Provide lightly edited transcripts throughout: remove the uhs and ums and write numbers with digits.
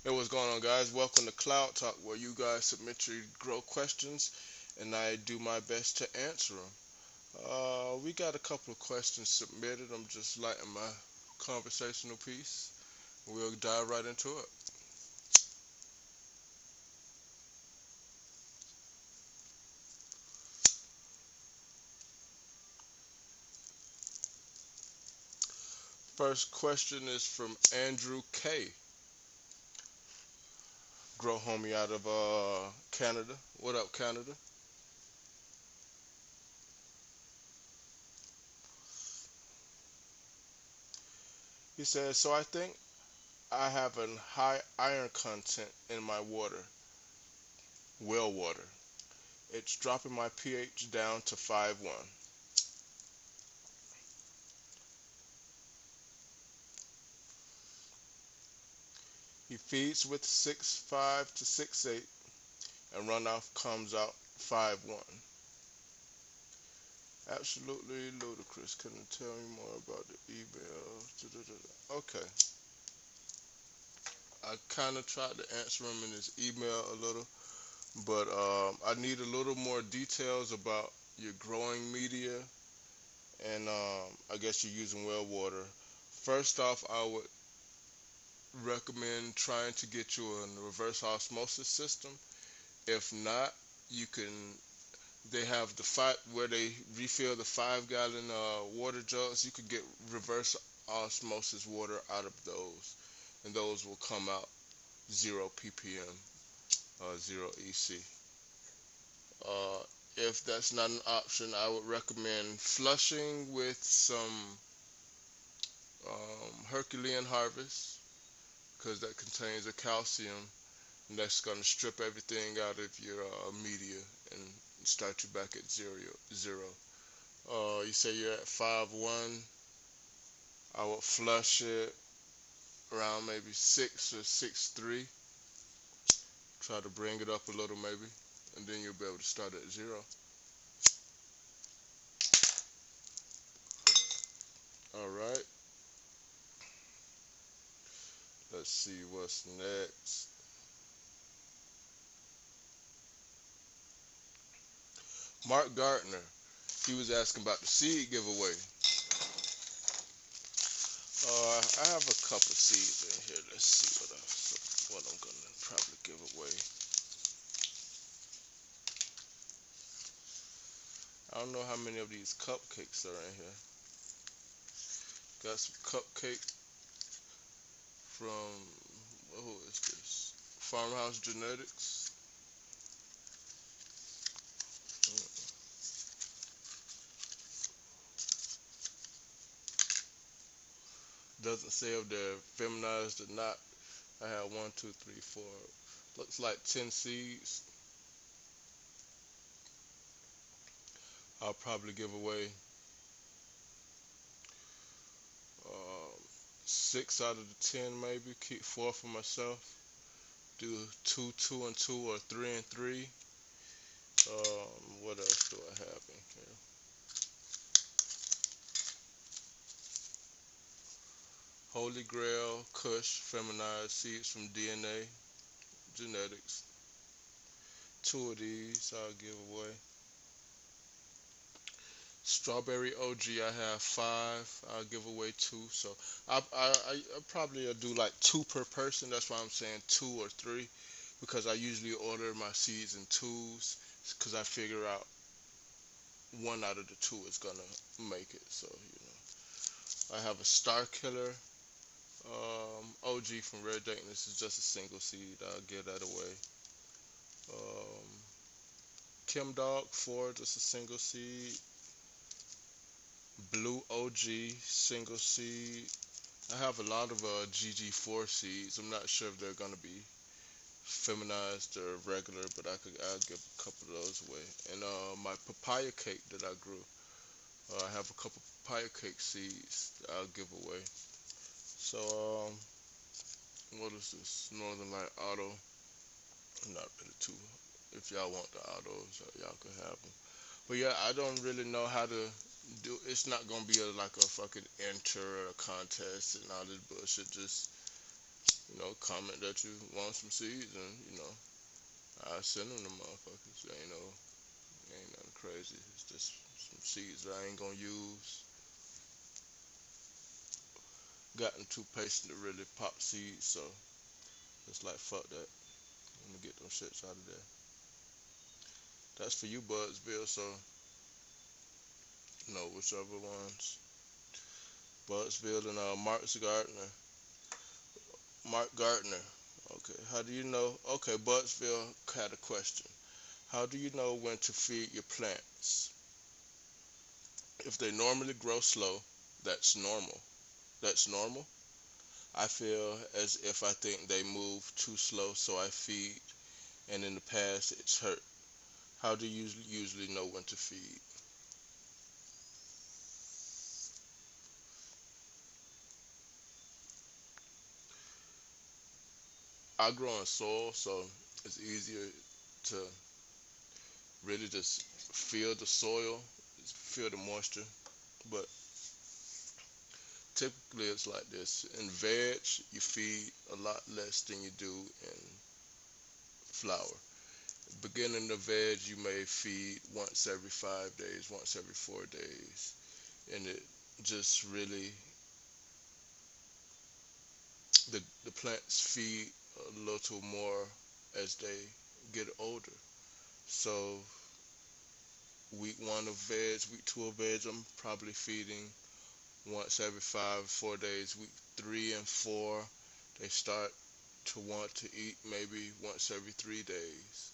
Hey, what's going on, guys? Welcome to Cloud Talk, where you guys submit your grow questions and I do my best to answer them. We got a couple of questions submitted. I'm just lighting my conversational piece. We'll dive right into it. First question is from Andrew K. Grow homie out of Canada. What up, Canada? He says, so I think I have a high iron content in my water, well water. It's dropping my pH down to 5.1. He feeds with 6.5 to 6.8 and runoff comes out 5.1. Absolutely ludicrous. Can you tell me more about the email? Okay. I kind of tried to answer him in his email a little, but I need a little more details about your growing media and I guess you're using well water. First off, I would recommend trying to get you a reverse osmosis system. If not, you can. They have the five where they refill the 5 gallon water jugs. You could get reverse osmosis water out of those, and those will come out 0 ppm, 0 EC. Uh, if that's not an option, I would recommend flushing with some Herculean Harvest because that contains a calcium and that's going to strip everything out of your media and start you back at zero. You say you're at 5.1. I would flush it around maybe 6 or 6.3. Try to bring it up a little maybe, and then you'll be able to start at zero. All right. Let's see what's next. Mark Gardner. He was asking about the seed giveaway. I have a couple seeds in here. Let's see what I'm gonna probably give away. I don't know how many of these cupcakes are in here. Got some cupcake from who is this? Farmhouse Genetics. Doesn't say if they're feminized or not. I have one, two, three, four. Looks like 10 seeds. I'll probably give away um, 6 out of the 10, maybe. Keep four for myself. Do two, two, and two, or three and three. What else do I have in here? Holy Grail, Kush, feminized seeds from DNA Genetics. Two of these I'll give away. Strawberry OG, I have five. I'll give away two. So I probably do like two per person. That's why I'm saying two or three, because I usually order my seeds in twos, because I figure out one out of the two is gonna make it. So I have a Star Killer OG from Red Dayton. This is just a single seed. I'll give that away. Um, Kim Dog 4, just a single seed. Blue OG, single seed. I have a lot of GG4 seeds. I'm not sure if they're gonna be feminized or regular, but I'll give a couple of those away. And my papaya cake that I grew, I have a couple papaya cake seeds that I'll give away. So what is this? Northern Light Auto. Not really too. If y'all want the autos, y'all can have them. But yeah, I don't really know how to do. It's not gonna be like a fucking enter or a contest and all this bullshit. Just comment that you want some seeds, and I send them to motherfuckers. Ain't nothing crazy. It's just some seeds that I ain't gonna use. Gotten too patient to really pop seeds, so it's like fuck that. I'm gonna get them shits out of there. That's for you, Budsville. So whichever ones. Budsville and Mark's Gardner. Mark Gardner. Okay. How do you know? Okay, Budsville had a question. How do you know when to feed your plants? If they normally grow slow, that's normal. That's normal. I feel as if I think they move too slow, so I feed, and in the past it's hurt. How do you usually know when to feed? I grow in soil, so it's easier to really just feel the soil, feel the moisture. But typically it's like this. In veg, you feed a lot less than you do in flour. Beginning of veg, you may feed once every 5 days, once every 4 days, and it just really the plants feed a little more as they get older. So week one of veg, week two of veg, I'm probably feeding once every 4 days. Week three and four, they start to want to eat maybe once every 3 days.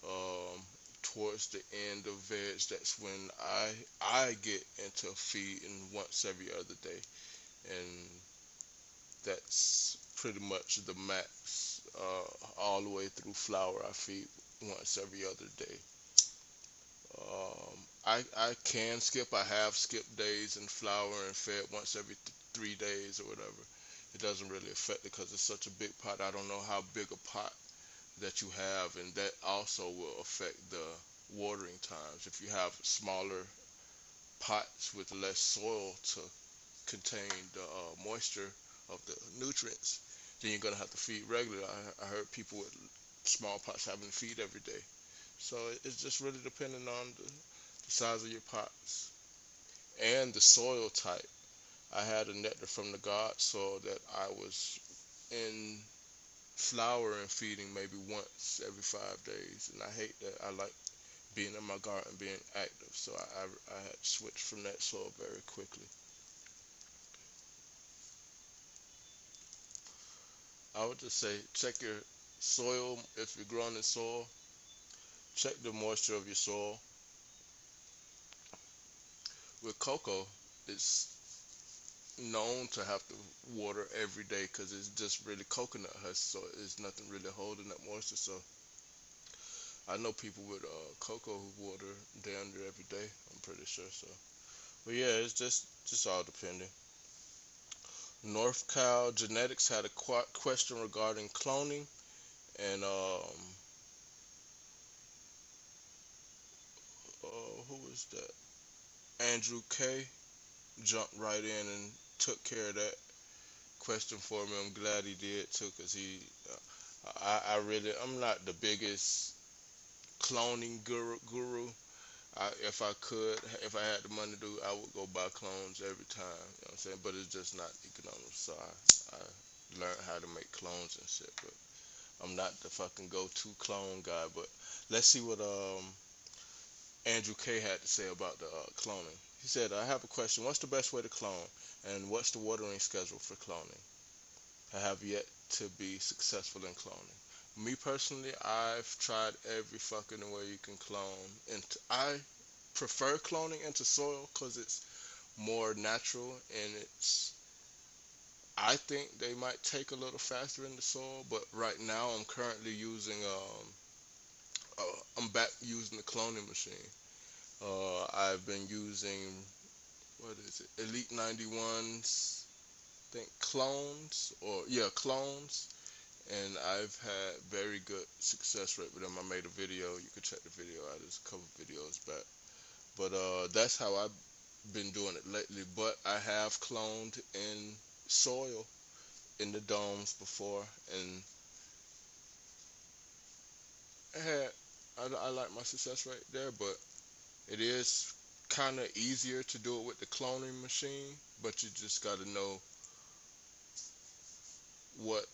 Um, Towards the end of veg, that's when I get into feeding once every other day, and that's pretty much the max. All the way through flour, I feed once every other day. I can skip. I have skipped days in flour and fed once every 3 days or whatever. It doesn't really affect it because it's such a big pot. I don't know how big a pot that you have, and that also will affect the watering times. If you have smaller pots with less soil to contain the moisture of the nutrients, then you're gonna have to feed regularly. I heard people with small pots having to feed every day. So it's just really depending on the size of your pots and the soil type. I had a nectar from the God soil that I was in flower and feeding maybe once every 5 days, and I hate that. I like being in my garden, being active, so I had switched from that soil very quickly. I would just say check your soil. If you're growing in soil, check the moisture of your soil. With cocoa, it's known to have to water every day because it's just really coconut husk, so it's nothing really holding that moisture. So I know people with cocoa who water down there every day. I'm pretty sure. So, but yeah, it's just all depending. North Cal Genetics had a question regarding cloning, and who was that? Andrew K jumped right in and took care of that question for me. I'm glad he did too, cause I'm not the biggest cloning guru. If I had the money to do, I would go buy clones every time. You know what I'm saying? But it's just not economical. So I learned how to make clones and shit. But I'm not the fucking go-to clone guy. But let's see what Andrew K had to say about the cloning. He said, "I have a question. What's the best way to clone, and what's the watering schedule for cloning? I have yet to be successful in cloning. Me personally, I've tried every fucking way you can clone, and I prefer cloning into soil because it's more natural and it's. I think they might take a little faster in the soil, but right now I'm currently using I'm back using the cloning machine. I've been using what is it, Elite 91's, I think clones or yeah clones, and I've had very good success rate with them. I made a video. You can check the video out. There's a couple videos back. But that's how I've been doing it lately. But I have cloned in soil in the domes before, and it had I like my success rate there, but it is kind of easier to do it with the cloning machine. But you just got to know what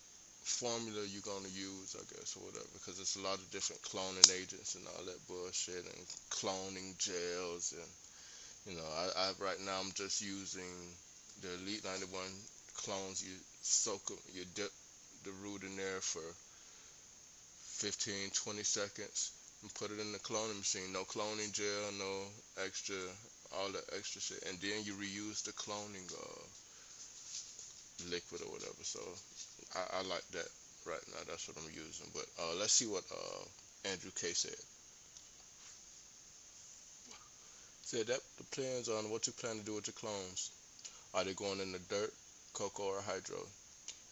formula you're gonna use, I guess, or whatever, because there's a lot of different cloning agents and all that bullshit and cloning gels and I right now I'm just using the Elite 91 clones. You soak them, you dip the root in there for 15, 20 seconds and put it in the cloning machine. No cloning gel, no extra, all that extra shit, and then you reuse the cloning liquid or whatever. So I like that right now. That's what I'm using. But let's see what Andrew K said. Said that depends on what you plan to do with your clones. Are they going in the dirt, cocoa, or hydro?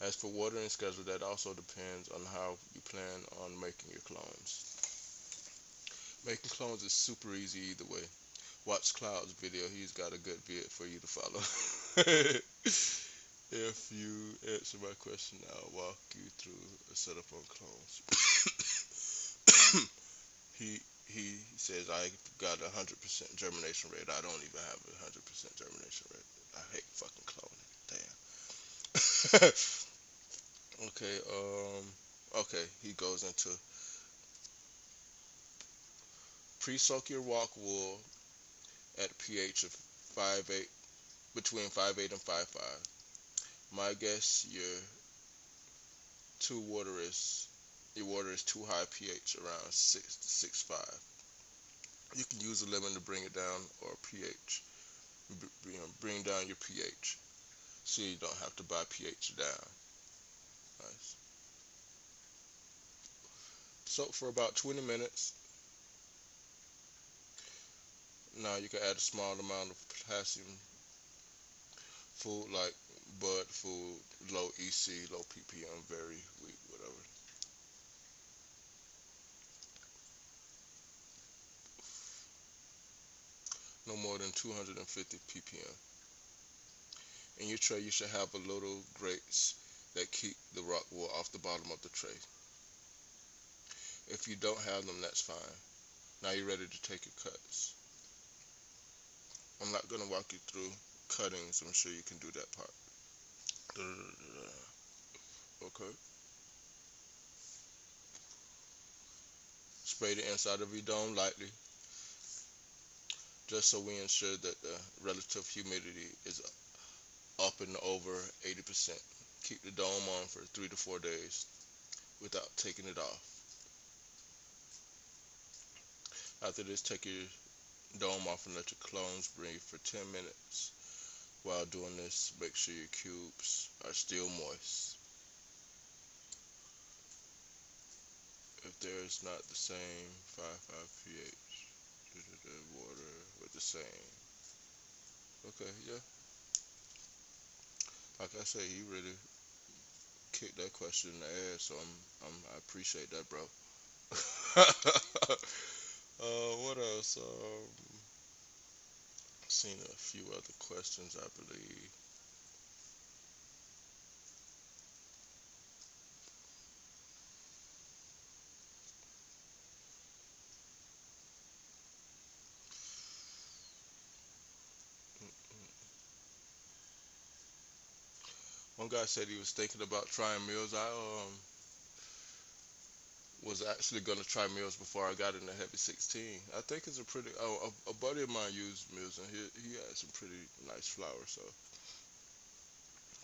As for watering schedule, that also depends on how you plan on making your clones. Making clones is super easy either way. Watch Cloud's video. He's got a good vid for you to follow. If you answer my question, I'll walk you through a setup on clones. He says I got 100% germination rate. I don't even have 100% germination rate. I hate fucking cloning. Damn. Okay. Okay. He goes into pre-soak your rock wool at a pH of 5.8, between 5.8 and 5.5. My guess two water is your water is too high pH, around 6 to 6.5. You can use a lemon to bring it down, or pH. Bring down your pH, so you don't have to buy pH down. Nice. Soak for about 20 minutes. Now you can add a small amount of potassium food like bud food, low EC, low ppm, very weak, whatever. No more than 250 ppm. In your tray, you should have a little grates that keep the rock wool off the bottom of the tray. If you don't have them, that's fine. Now you're ready to take your cuts. I'm not going to walk you through cuttings. I'm sure you can do that part. Okay. Spray the inside of your dome lightly, just so we ensure that the relative humidity is up and over 80%. Keep the dome on for 3 to 4 days without taking it off. After this, take your dome off and let your clones breathe for 10 minutes. While doing this, make sure your cubes are still moist. If there is not the same 5.5 pH, water with the same. Okay, yeah. Like I say, he really kicked that question in the air, so I appreciate that, bro. What else? Seen a few other questions, I believe. One guy said he was thinking about trying meals. I was actually gonna try meals before I got into Heavy 16. I think it's a pretty. Oh, a buddy of mine used meals, and he had some pretty nice flour. So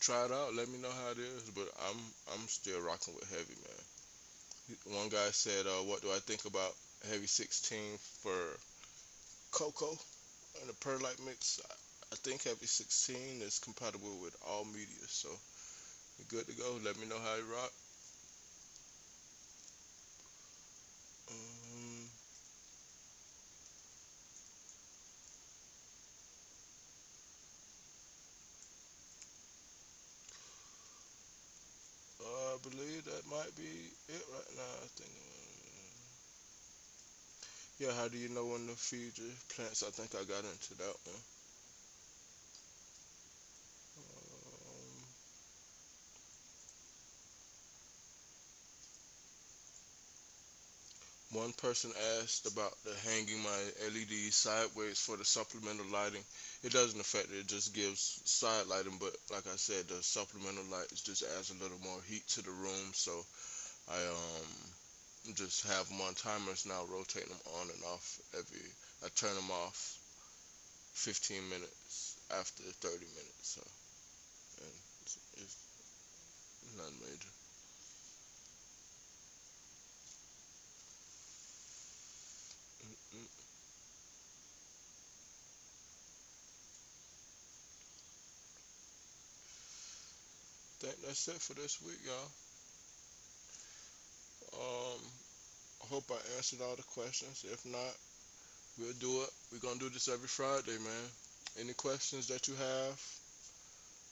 try it out. Let me know how it is. But I'm still rocking with Heavy, man. One guy said, "What do I think about Heavy 16 for cocoa and a perlite mix?" I think Heavy 16 is compatible with all media, so you're good to go. Let me know how you rock. Um, I believe that might be it right now. I think. Yeah, how do you know when to feed your plants? I think I got into that one. Um, One person asked about the hanging my LEDs sideways for the supplemental lighting. It doesn't affect it, it just gives side lighting, but like I said, the supplemental light just adds a little more heat to the room, so I just have them on timers now, rotating them on and off every. I turn them off 15 minutes after 30 minutes, so and it's nothing major. Mm, think that's it for this week, y'all. I hope I answered all the questions. If not, we'll do it. We're gonna do this every Friday, man. Any questions that you have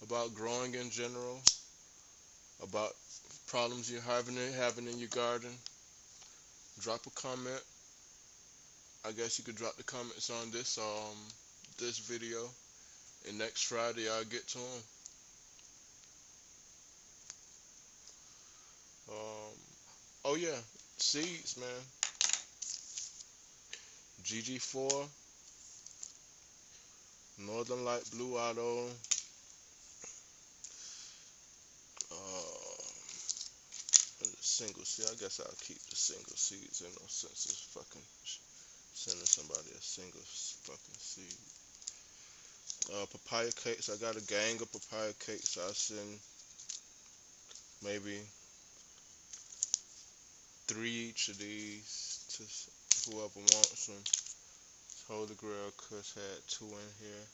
about growing in general, about problems you're having in your garden, drop a comment. I guess you could drop the comments on this video, and next Friday I'll get to them. Um, oh yeah, seeds, man. GG4, Northern Light Blue Auto, single seed. I guess I'll keep the single seeds. Ain't no sense of fucking sending somebody a single fucking seed. Papaya cakes. I got a gang of papaya cakes. I send maybe 3 each of these to whoever wants them. Holy Grail Kush had 2 in here.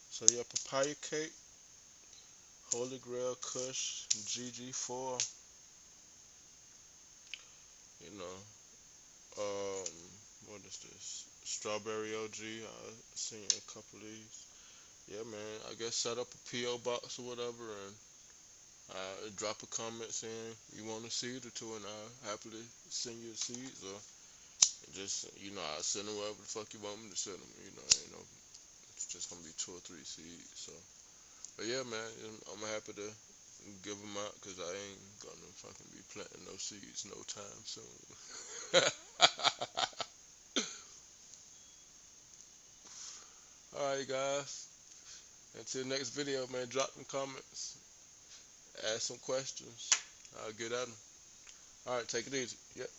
So yeah, papaya cake, Holy Grail Kush, GG4. You know, what is this? Strawberry OG. I seen a couple of these. Yeah, man. I guess set up a PO box or whatever, and drop a comment saying you want a seed or two, and I'll happily send you a seeds, or just I'll send them wherever the fuck you want me to send them. Ain't no, it's just gonna be 2 or 3 seeds. So, but yeah, man, I'm happy to give them out because I ain't gonna fucking be planting no seeds no time soon. All right, guys. Until next video, man. Drop them comments. Ask some questions. I'll get at them. All right, take it easy. Yep.